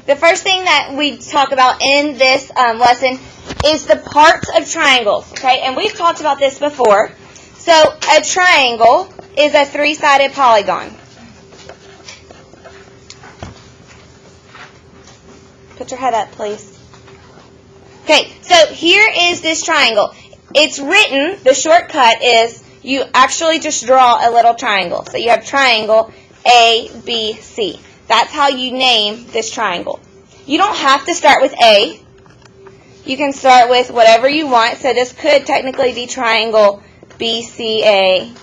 the first thing that we talk about in this lesson is the parts of triangles, okay? And we've talked about this before. So a triangle is a three-sided polygon. Put your head up, please. Okay, so here is this triangle. It's written, the shortcut is you actually just draw a little triangle. So you have triangle A, B, C. That's how you name this triangle. You don't have to start with A. You can start with whatever you want. So this could technically be triangle BCA.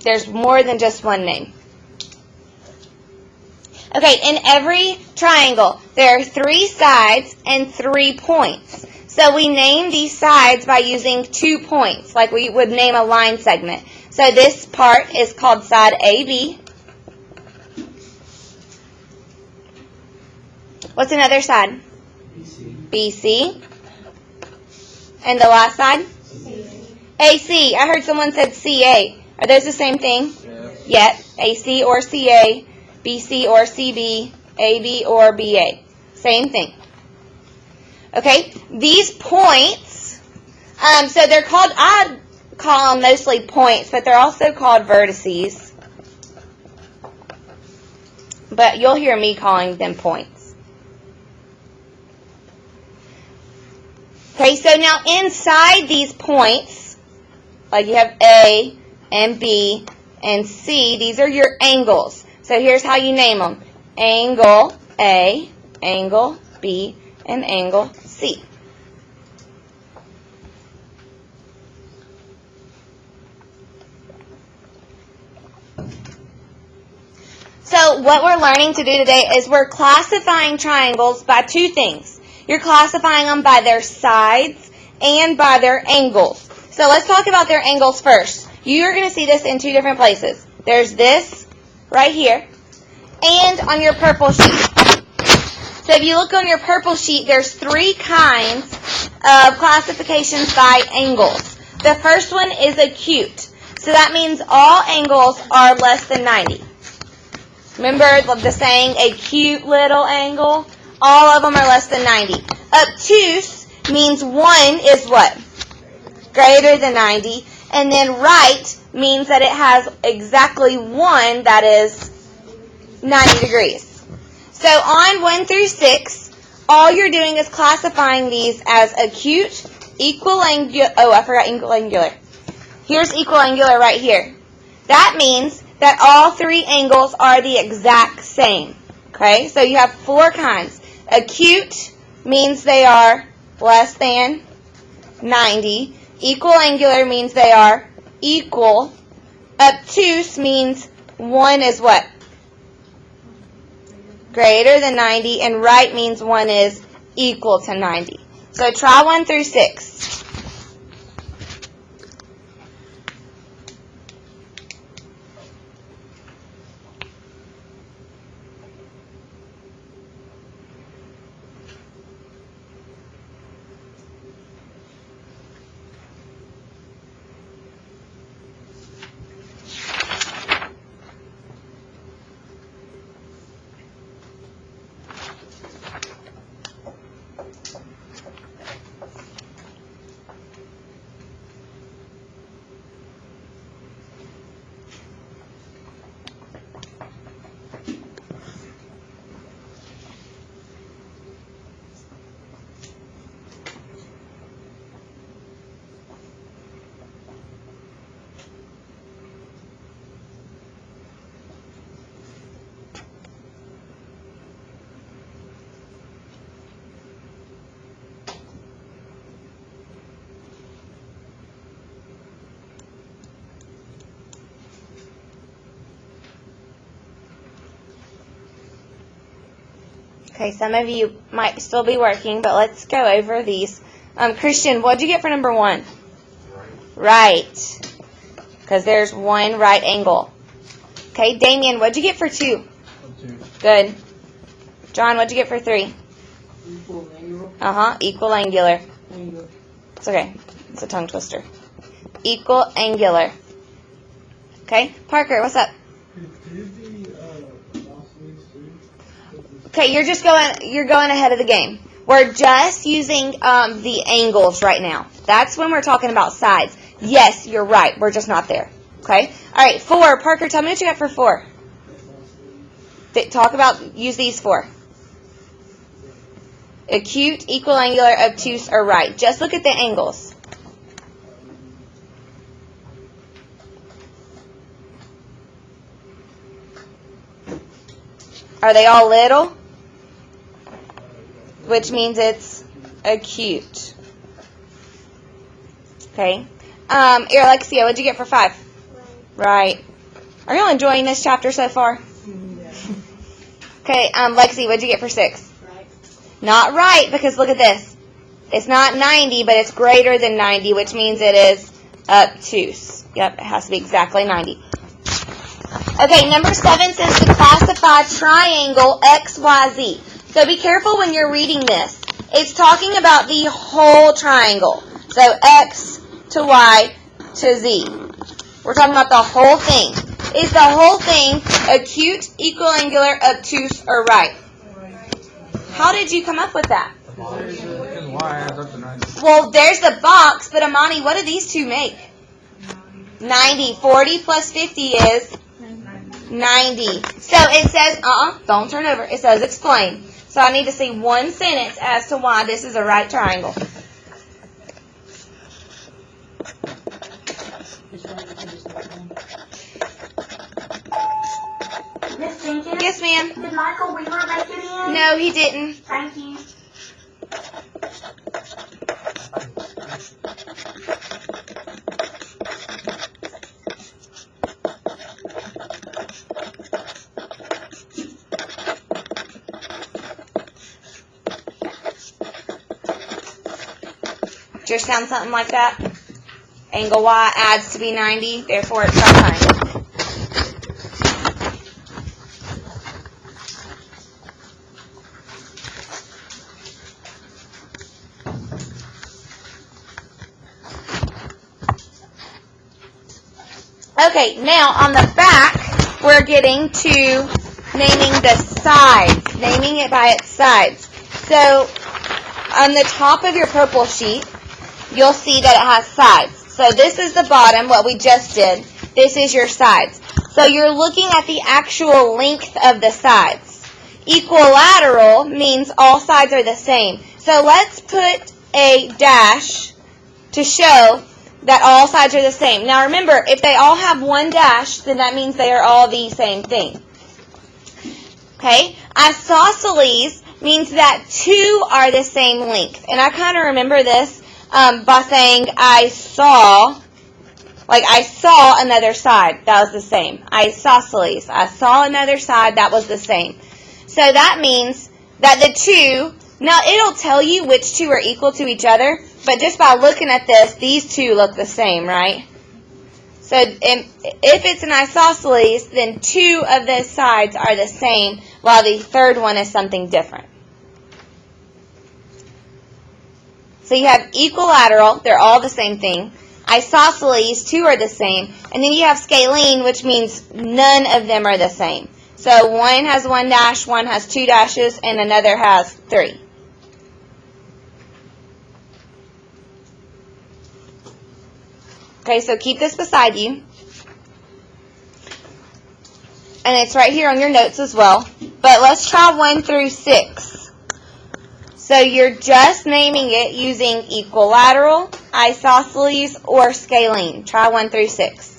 There's more than just one name. Okay, in every triangle, there are 3 sides and 3 points. So we name these sides by using 2 points, like we would name a line segment. So this part is called side AB. What's another side? BC. And the last side? AC. I heard someone said CA. Are those the same thing? Yes. AC or CA. BC or CB, AB or BA. Same thing. Okay, these points, so they're called, I call them mostly points, but they're also called vertices. But you'll hear me calling them points. Okay, so now inside these points, like you have A and B and C, these are your angles. So here's how you name them. Angle A, angle B, and angle C. So what we're learning to do today is we're classifying triangles by 2 things. You're classifying them by their sides and by their angles. So let's talk about their angles first. You're going to see this in 2 different places. There's this right here, and on your purple sheet. So if you look on your purple sheet, there's 3 kinds of classifications by angles. The first one is acute. So that means all angles are less than 90. Remember the saying, a cute little angle? All of them are less than 90. Obtuse means one is what? Greater than 90. And then right means that it has exactly one that is 90 degrees. So on 1 through 6, all you're doing is classifying these as acute, equiangular. Oh, I forgot equiangular. Here's equiangular right here. That means that all 3 angles are the exact same. Okay, so you have 4 kinds. Acute means they are less than 90. Equiangular means they are equal. Obtuse means one is what? Greater than 90. And right means one is equal to 90. So try 1 through 6. Okay, some of you might still be working, but let's go over these. Christian, what did you get for number 1? Right. Because there's 1 right angle. Okay, Damien, what did you get for 2? 2. Good. John, what did you get for 3? Equiangular. Equiangular. Angular. It's okay. It's a tongue twister. Equiangular. Okay, Parker, what's up? Could you be Okay, you're going ahead of the game. We're just using the angles right now. That's when we're talking about sides. Yes, you're right. We're just not there. Okay? All right, 4. Parker, tell me what you got for 4. Use these 4. Acute, equiangular, obtuse, or right. Just look at the angles. Are they all little? Which means it's acute. Okay. Alexia, what'd you get for 5? Right. Are you enjoying this chapter so far? Okay, Lexi, what'd you get for 6? Right. Not right, because look at this. It's not 90, but it's greater than 90, which means it is obtuse. Yep, it has to be exactly 90. Okay, number 7 says to classify triangle XYZ. So be careful when you're reading this. It's talking about the whole triangle. So X to Y to Z. We're talking about the whole thing. Is the whole thing acute, equiangular, obtuse, or right? How did you come up with that? Well, there's the box, but Amani, what do these two make? 90. 40 plus 50 is 90. So it says, don't turn over. It says explain. So I need to see one sentence as to why this is a right triangle. Miss Jenkins? Yes, ma'am. Did Michael Weaver make it in? No, he didn't. Thank you. Just sound something like that. Angle Y adds to be 90, therefore it's right triangle. Okay, now on the back, we're getting to naming the sides, naming it by its sides. So on the top of your purple sheet, you'll see that it has sides. So this is the bottom, what we just did. This is your sides. So you're looking at the actual length of the sides. Equilateral means all sides are the same. So let's put a dash to show that all sides are the same. Now remember, if they all have one dash, then that means they are all the same thing. Okay? Isosceles means that 2 are the same length. And I kind of remember this by saying I saw another side. That was the same. Isosceles. I saw another side. That was the same. So that means that the 2, now it'll tell you which 2 are equal to each other, but just by looking at this, these 2 look the same, right? So if it's an isosceles, then 2 of the sides are the same, while the third one is something different. So you have equilateral, they're all the same thing. Isosceles, 2 are the same. And then you have scalene, which means none of them are the same. So one has 1 dash, one has 2 dashes, and another has 3. Okay, so keep this beside you. And it's right here on your notes as well. But let's try 1 through 6. So you're just naming it using equilateral, isosceles, or scalene. Try 1 through 6.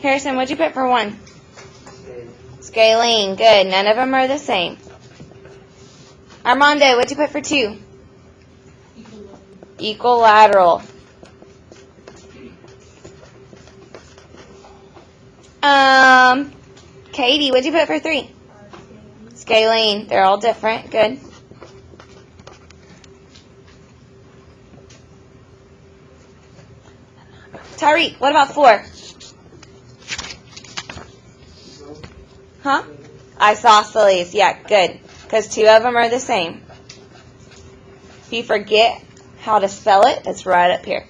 Harrison, what'd you put for 1? Scalene. Good. None of them are the same. Armando, what'd you put for 2? Equilateral. Katie, what'd you put for 3? Scalene. They're all different. Good. Tyreek, what about 4? Huh? Isosceles. Yeah, good. Because 2 of them are the same. If you forget how to spell it, it's right up here.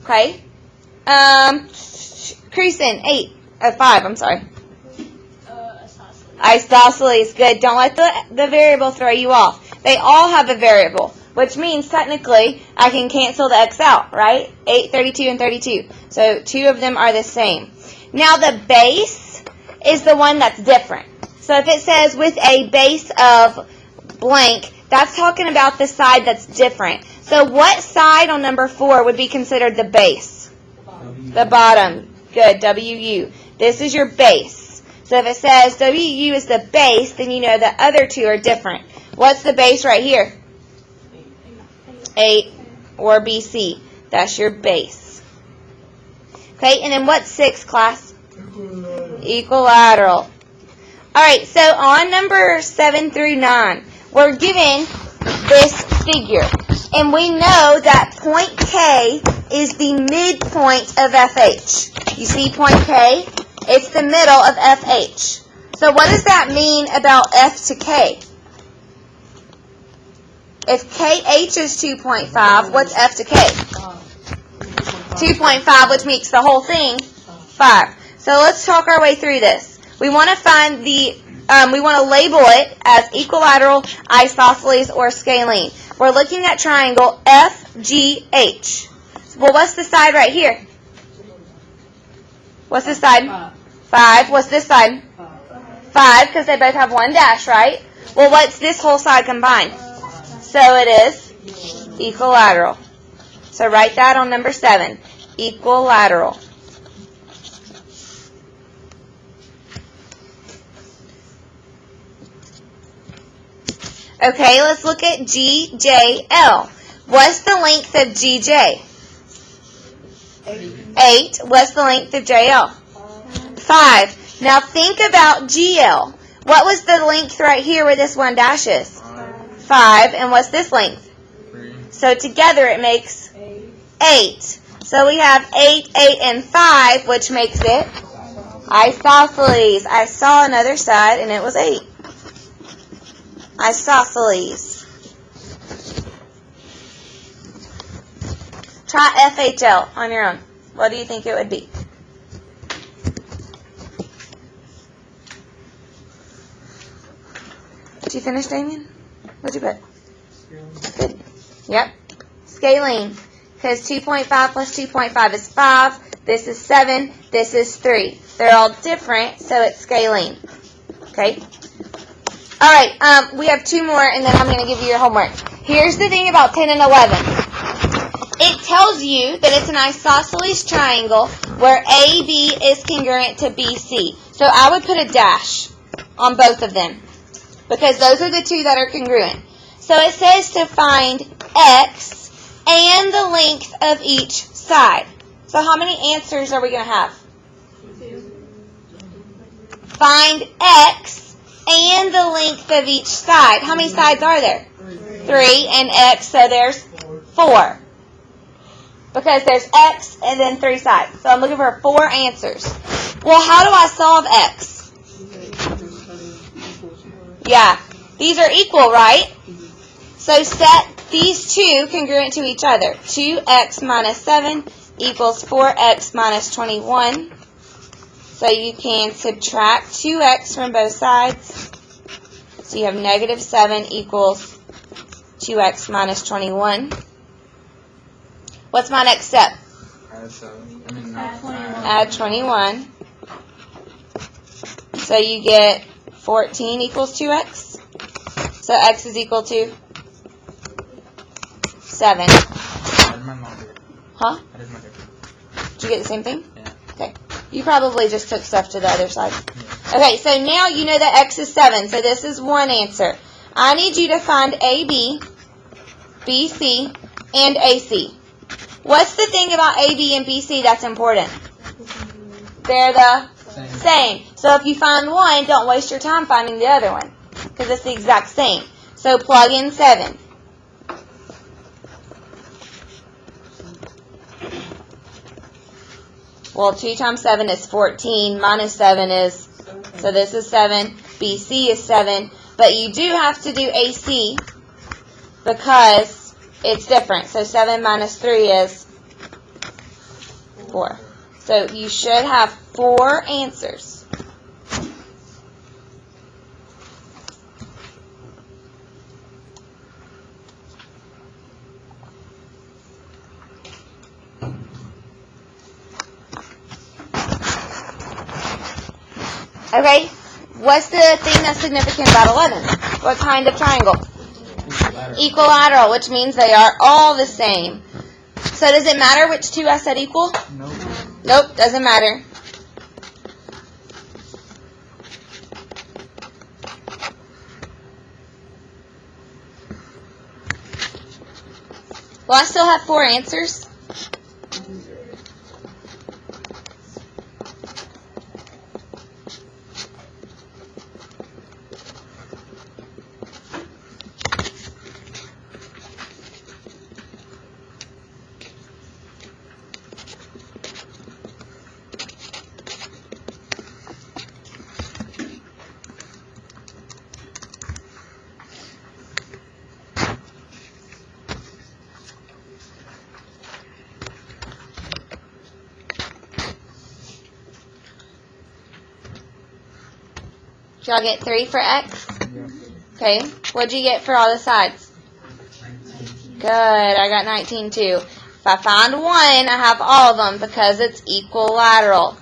Okay? Creason, 5, I'm sorry. Isosceles. Good. Don't let the variable throw you off. They all have a variable, which means technically I can cancel the x out, right? 8, 32, and 32. So 2 of them are the same. Now the base is the one that's different. So if it says with a base of blank, that's talking about the side that's different. So what side on number 4 would be considered the base? The bottom. Good. WU. This is your base. So if it says WU is the base, then you know the other 2 are different. What's the base right here? 8 or BC. That's your base. Okay, and then what's 6, class? Equilateral. All right, so on number 7 through 9, we're given this figure. And we know that point K is the midpoint of FH. You see point K? It's the middle of FH. So what does that mean about F to K? If KH is 2.5, what's F to K? 2.5, which makes the whole thing 5. So let's talk our way through this. We want to find we want to label it as equilateral, isosceles, or scalene. We're looking at triangle FGH. Well, what's the side right here? What's this side? 5. What's this side? 5, because they both have 1 dash, right? Well, what's this whole side combined? So it is equilateral. So write that on number 7. Equilateral. Okay, let's look at GJL. What's the length of GJ? 8. What's the length of JL? 5. Now think about GL. What was the length right here where this 1 dash is? 5. And what's this length? 3. So together it makes 8. So we have 8, 8, and 5, which makes it isosceles. I saw another side, and it was 8. Isosceles. Try FHL on your own. What do you think it would be? Did you finish, Damien? What'd you put? Good. Yep. Scalene. Because 2.5 plus 2.5 is 5. This is 7. This is 3. They're all different, so it's scalene. Okay? All right. We have 2 more, and then I'm going to give you your homework. Here's the thing about 10 and 11. It tells you that it's an isosceles triangle where AB is congruent to BC. So I would put a dash on both of them because those are the 2 that are congruent. So it says to find X and the length of each side. So how many answers are we going to have? 5 X and the length of each side. How many sides are there? 3 and X, so there's 4. Because there's X and then 3 sides. So I'm looking for 4 answers. Well, how do I solve X? Yeah, these are equal, right? So set these 2 congruent to each other. 2x minus 7 equals 4x minus 21. So you can subtract 2x from both sides. So you have negative 7 equals 2x minus 21. What's my next step? Add 7. Add 21. So you get 14 equals 2x. So x is equal to 7. Huh? Did you get the same thing? Yeah. Okay. You probably just took stuff to the other side. Okay, so now you know that x is 7. So this is one answer. I need you to find AB, BC, and AC. What's the thing about AB and BC that's important? They're the same. So if you find one, don't waste your time finding the other one, because it's the exact same. So plug in 7. Well, 2 times 7 is 14, minus 7 is, so this is 7, BC is 7, but you do have to do AC because it's different. So 7 minus 3 is 4. So you should have 4 answers. Okay, what's the thing that's significant about 11? What kind of triangle? Equilateral, which means they are all the same. So does it matter which two I said equal? Nope. Nope, doesn't matter. Well, I still have 4 answers. Did y'all get 3 for x? Yeah. Okay. What'd you get for all the sides? Good. I got 19 too. If I find one, I have all of them because it's equilateral.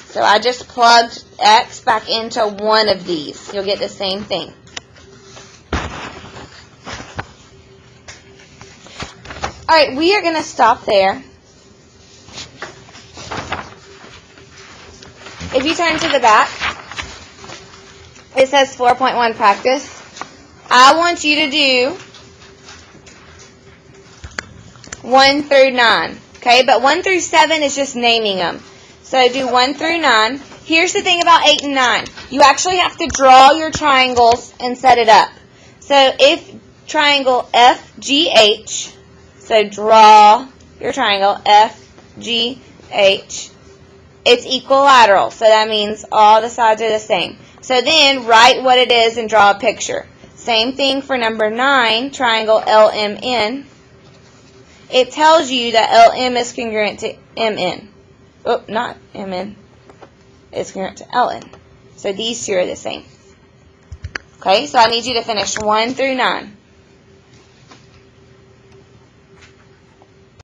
So I just plugged x back into one of these. You'll get the same thing. All right, we are going to stop there. If you turn to the back, it says 4.1 practice. I want you to do 1 through 9. Okay, but 1 through 7 is just naming them. So do 1 through 9. Here's the thing about 8 and 9. You actually have to draw your triangles and set it up. So if triangle FGH, so draw your triangle FGH, it's equilateral. So that means all the sides are the same. So then write what it is and draw a picture. Same thing for number 9, triangle LMN. It tells you that LM is congruent to MN. Oh, not MN. It's congruent to LN. So these two are the same. Okay, so I need you to finish 1 through 9.